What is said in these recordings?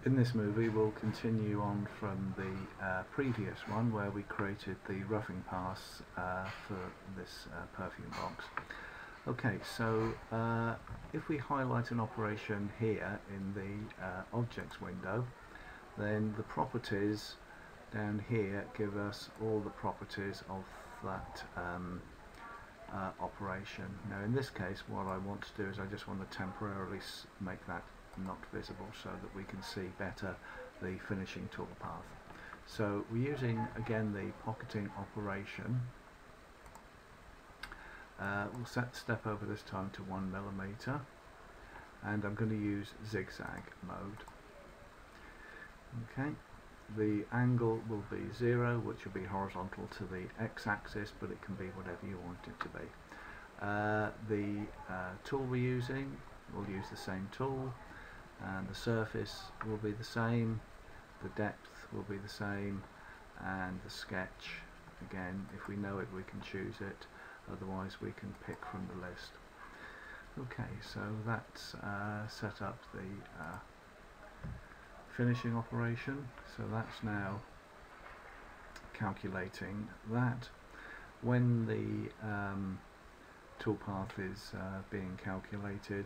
In this movie we'll continue on from the previous one where we created the roughing pass for this perfume box. Okay, so if we highlight an operation here in the objects window, then the properties down here give us all the properties of that operation. Now in this case what I want to do is I just want to temporarily make that not visible so that we can see better the finishing toolpath. So we're using again the pocketing operation. We'll set step over this time to 1mm, and I'm going to use zigzag mode. Okay, the angle will be 0, which will be horizontal to the x-axis, but it can be whatever you want it to be. The tool we're using, we'll use the same tool, and the surface will be the same, the depth will be the same, and the sketch, again, if we know it we can choose it, otherwise we can pick from the list. Okay, so that's set up the finishing operation, so that's now calculating that. When the toolpath is being calculated,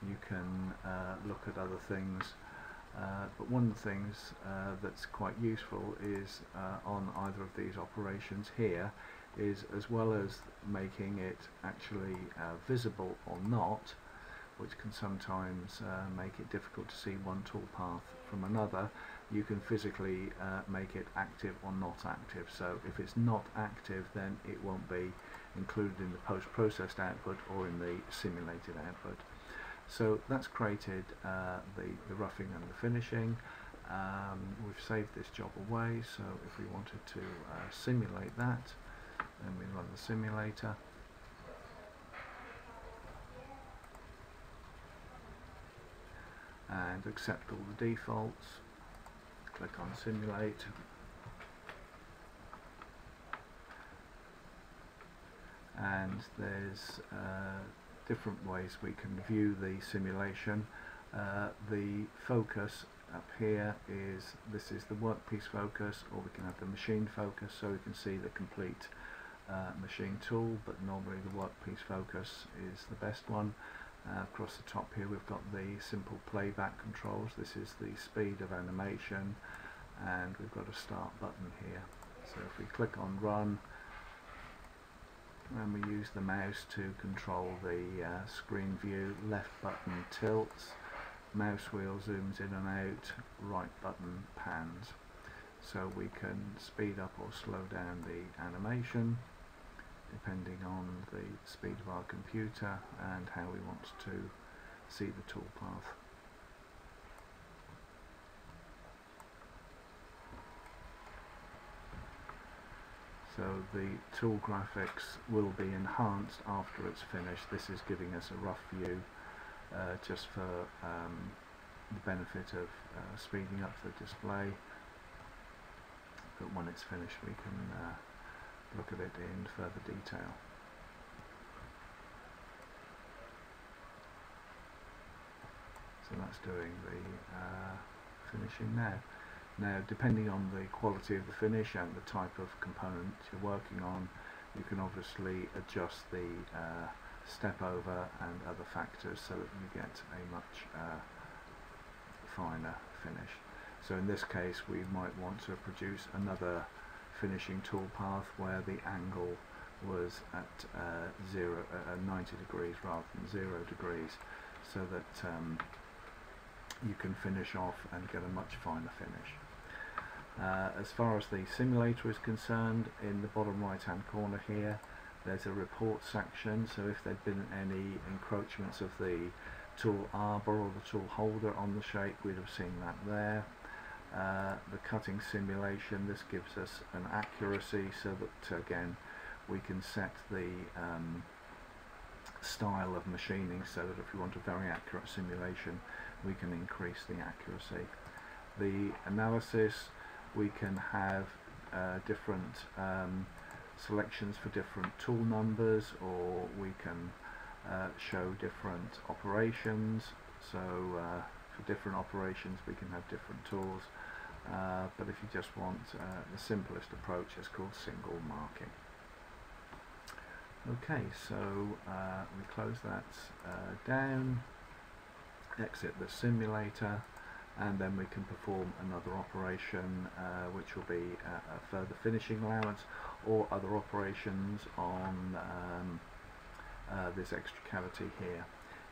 you can look at other things, but one of the things that's quite useful is on either of these operations here is, as well as making it actually visible or not, which can sometimes make it difficult to see one toolpath from another, you can physically make it active or not active. So if it's not active, then it won't be included in the post-processed output or in the simulated output. So that's created the roughing and the finishing. We've saved this job away, so if we wanted to simulate that, then we run the simulator. And accept all the defaults, click on simulate, and there's different ways we can view the simulation. The focus up here this is the workpiece focus, or we can have the machine focus so we can see the complete machine tool, but normally the workpiece focus is the best one. Across the top here we've got the simple playback controls. This is the speed of animation, and we've got a start button here. So if we click on run, and we use the mouse to control the screen view, left button tilts, mouse wheel zooms in and out, right button pans. So we can speed up or slow down the animation depending on the speed of our computer and how we want to see the toolpath. So the tool graphics will be enhanced after it's finished. This is giving us a rough view just for the benefit of speeding up the display, but when it's finished we can look at it in further detail. So that's doing the finishing now. Now, depending on the quality of the finish and the type of component you're working on, you can obviously adjust the step over and other factors so that you get a much finer finish. So in this case we might want to produce another finishing toolpath where the angle was at 90 degrees rather than 0 degrees, so that you can finish off and get a much finer finish. As far as the simulator is concerned, in the bottom right hand corner here there's a report section, so if there'd been any encroachments of the tool arbor or the tool holder on the shape, we'd have seen that there. The cutting simulation, this gives us an accuracy so that again we can set the style of machining so that if we want a very accurate simulation we can increase the accuracy. The analysis, we can have different selections for different tool numbers, or we can show different operations. So if we different operations we can have different tools, but if you just want the simplest approach, it's called single marking. Okay, so we close that down, exit the simulator, and then we can perform another operation which will be a further finishing allowance or other operations on this extra cavity here.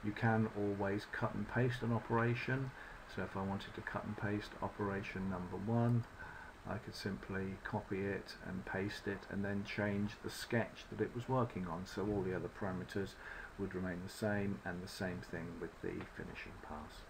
You can always cut and paste an operation, so if I wanted to cut and paste operation number 1, I could simply copy it and paste it and then change the sketch that it was working on, so all the other parameters would remain the same, and the same thing with the finishing pass.